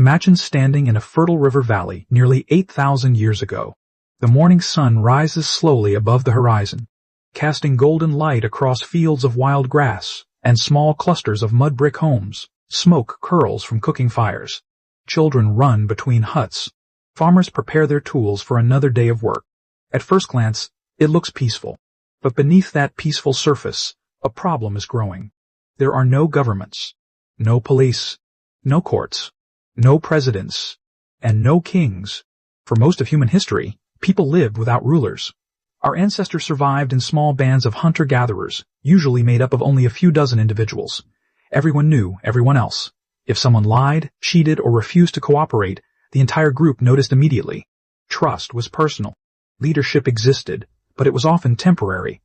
Imagine standing in a fertile river valley nearly 8,000 years ago. The morning sun rises slowly above the horizon, casting golden light across fields of wild grass and small clusters of mud brick homes. Smoke curls from cooking fires. Children run between huts. Farmers prepare their tools for another day of work. At first glance, it looks peaceful. But beneath that peaceful surface, a problem is growing. There are no governments, no police, no courts, no presidents, and no kings. For most of human history, people lived without rulers. Our ancestors survived in small bands of hunter-gatherers, usually made up of only a few dozen individuals. Everyone knew everyone else. If someone lied, cheated, or refused to cooperate, the entire group noticed immediately. Trust was personal. Leadership existed, but it was often temporary.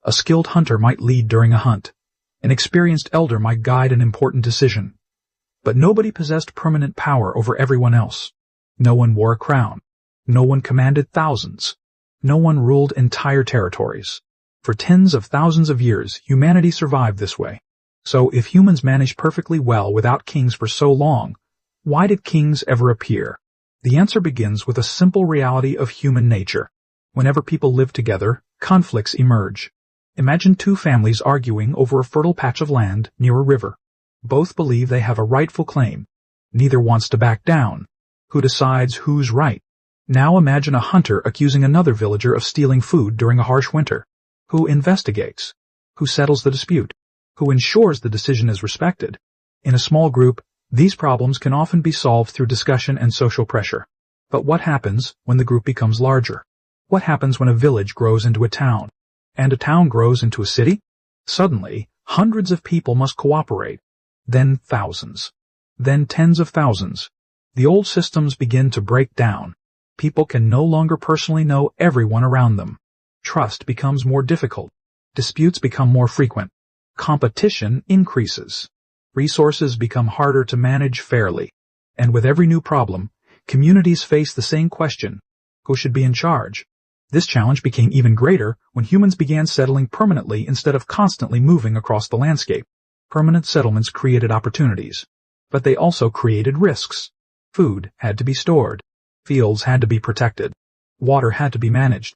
A skilled hunter might lead during a hunt. An experienced elder might guide an important decision. But nobody possessed permanent power over everyone else. No one wore a crown. No one commanded thousands. No one ruled entire territories. For tens of thousands of years, humanity survived this way. So if humans managed perfectly well without kings for so long, why did kings ever appear? The answer begins with a simple reality of human nature. Whenever people live together, conflicts emerge. Imagine two families arguing over a fertile patch of land near a river. Both believe they have a rightful claim. Neither wants to back down. Who decides who's right? Now imagine a hunter accusing another villager of stealing food during a harsh winter. Who investigates? Who settles the dispute? Who ensures the decision is respected? In a small group, these problems can often be solved through discussion and social pressure. But what happens when the group becomes larger? What happens when a village grows into a town? And a town grows into a city? Suddenly, hundreds of people must cooperate. Then thousands. Then tens of thousands. The old systems begin to break down. People can no longer personally know everyone around them. Trust becomes more difficult. Disputes become more frequent. Competition increases. Resources become harder to manage fairly. And with every new problem, communities face the same question: who should be in charge? This challenge became even greater when humans began settling permanently instead of constantly moving across the landscape. Permanent settlements created opportunities, but they also created risks. Food had to be stored. Fields had to be protected. Water had to be managed.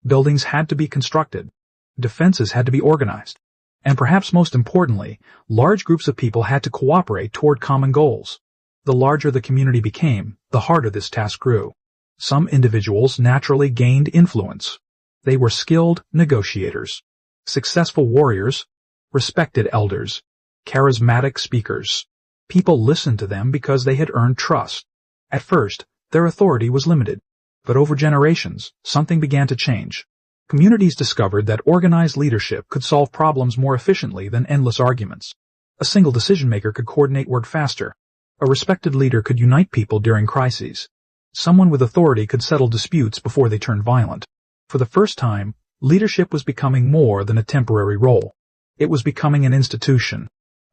Buildings had to be constructed. Defenses had to be organized. And perhaps most importantly, large groups of people had to cooperate toward common goals. The larger the community became, the harder this task grew. Some individuals naturally gained influence. They were skilled negotiators, successful warriors, respected elders, charismatic speakers. People listened to them because they had earned trust. At first, their authority was limited, but over generations, something began to change. Communities discovered that organized leadership could solve problems more efficiently than endless arguments. A single decision-maker could coordinate work faster. A respected leader could unite people during crises. Someone with authority could settle disputes before they turned violent. For the first time, leadership was becoming more than a temporary role. It was becoming an institution.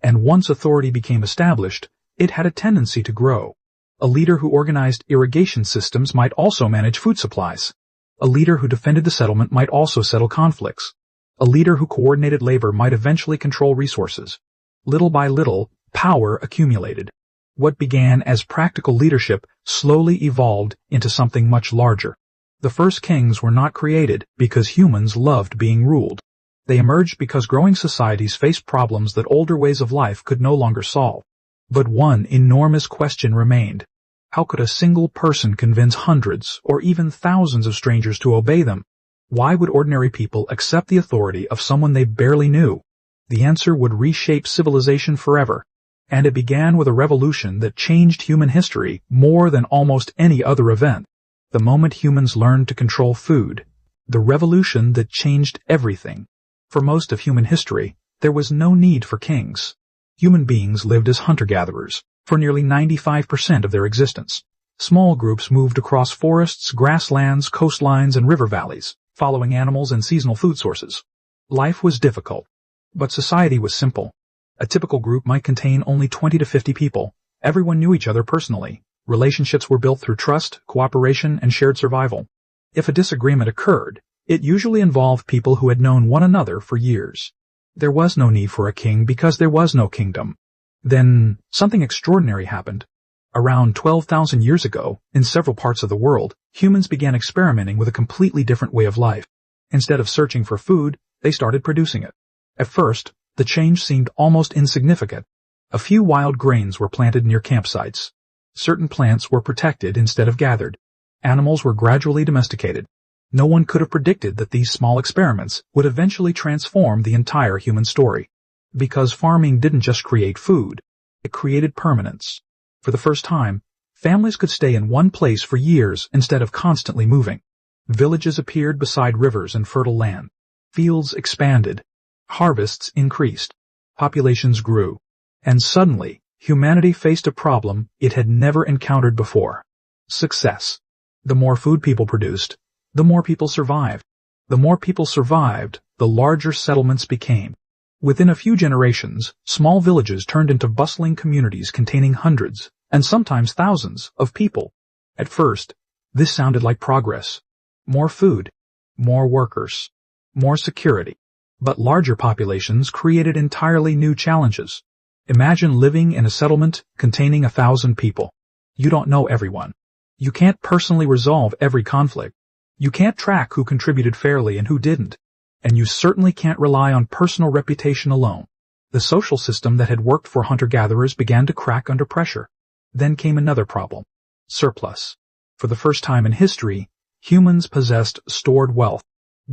And once authority became established, it had a tendency to grow. A leader who organized irrigation systems might also manage food supplies. A leader who defended the settlement might also settle conflicts. A leader who coordinated labor might eventually control resources. Little by little, power accumulated. What began as practical leadership slowly evolved into something much larger. The first kings were not created because humans loved being ruled. They emerged because growing societies faced problems that older ways of life could no longer solve. But one enormous question remained. How could a single person convince hundreds or even thousands of strangers to obey them? Why would ordinary people accept the authority of someone they barely knew? The answer would reshape civilization forever. And it began with a revolution that changed human history more than almost any other event. The moment humans learned to control food. The revolution that changed everything. For most of human history, there was no need for kings. Human beings lived as hunter-gatherers for nearly 95% of their existence. Small groups moved across forests, grasslands, coastlines, and river valleys, following animals and seasonal food sources. Life was difficult, but society was simple. A typical group might contain only 20 to 50 people. Everyone knew each other personally. Relationships were built through trust, cooperation, and shared survival. If a disagreement occurred, it usually involved people who had known one another for years. There was no need for a king because there was no kingdom. Then something extraordinary happened. Around 12,000 years ago, in several parts of the world, humans began experimenting with a completely different way of life. Instead of searching for food, they started producing it. At first, the change seemed almost insignificant. A few wild grains were planted near campsites. Certain plants were protected instead of gathered. Animals were gradually domesticated. No one could have predicted that these small experiments would eventually transform the entire human story. Because farming didn't just create food, it created permanence. For the first time, families could stay in one place for years instead of constantly moving. Villages appeared beside rivers and fertile land. Fields expanded. Harvests increased. Populations grew. And suddenly, humanity faced a problem it had never encountered before. Success. The more food people produced, the more people survived. The more people survived, the larger settlements became. Within a few generations, small villages turned into bustling communities containing hundreds, and sometimes thousands, of people. At first, this sounded like progress. More food, more workers, more security. But larger populations created entirely new challenges. Imagine living in a settlement containing 1,000 people. You don't know everyone. You can't personally resolve every conflict. You can't track who contributed fairly and who didn't. And you certainly can't rely on personal reputation alone. The social system that had worked for hunter-gatherers began to crack under pressure. Then came another problem. Surplus. For the first time in history, humans possessed stored wealth.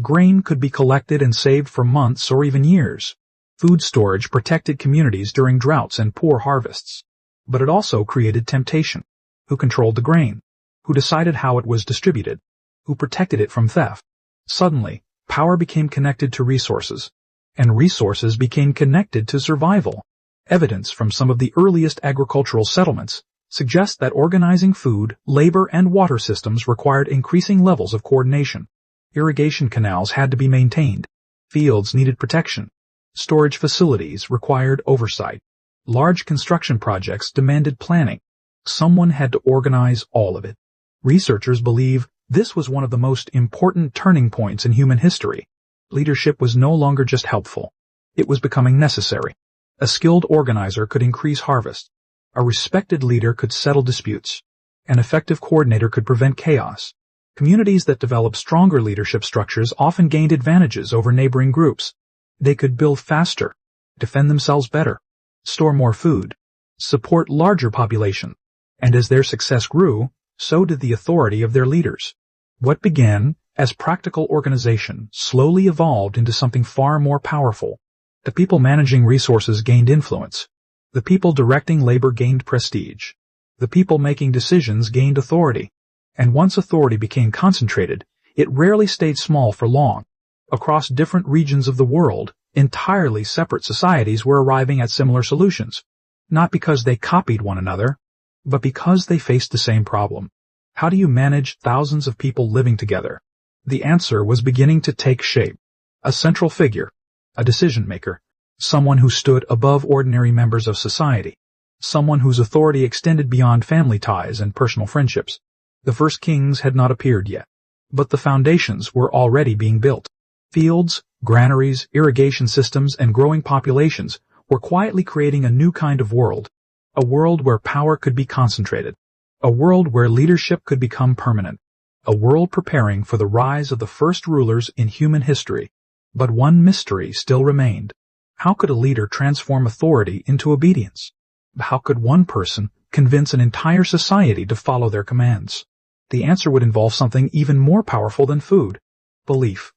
Grain could be collected and saved for months or even years. Food storage protected communities during droughts and poor harvests. But it also created temptation. Who controlled the grain? Who decided how it was distributed? Who protected it from theft? Suddenly, power became connected to resources, and resources became connected to survival. Evidence from some of the earliest agricultural settlements suggests that organizing food, labor, and water systems required increasing levels of coordination. Irrigation canals had to be maintained. Fields needed protection. Storage facilities required oversight. Large construction projects demanded planning. Someone had to organize all of it. Researchers believe this was one of the most important turning points in human history. Leadership was no longer just helpful. It was becoming necessary. A skilled organizer could increase harvest. A respected leader could settle disputes. An effective coordinator could prevent chaos. Communities that developed stronger leadership structures often gained advantages over neighboring groups. They could build faster, defend themselves better, store more food, support larger populations. And as their success grew, so did the authority of their leaders. What began as practical organization slowly evolved into something far more powerful. The people managing resources gained influence. The people directing labor gained prestige. The people making decisions gained authority. And once authority became concentrated, it rarely stayed small for long. Across different regions of the world, entirely separate societies were arriving at similar solutions. Not because they copied one another, but because they faced the same problem. How do you manage thousands of people living together? The answer was beginning to take shape. A central figure, a decision-maker, someone who stood above ordinary members of society, someone whose authority extended beyond family ties and personal friendships. The first kings had not appeared yet, but the foundations were already being built. Fields, granaries, irrigation systems, and growing populations were quietly creating a new kind of world, a world where power could be concentrated, a world where leadership could become permanent, a world preparing for the rise of the first rulers in human history. But one mystery still remained. How could a leader transform authority into obedience? How could one person convince an entire society to follow their commands? The answer would involve something even more powerful than food: belief.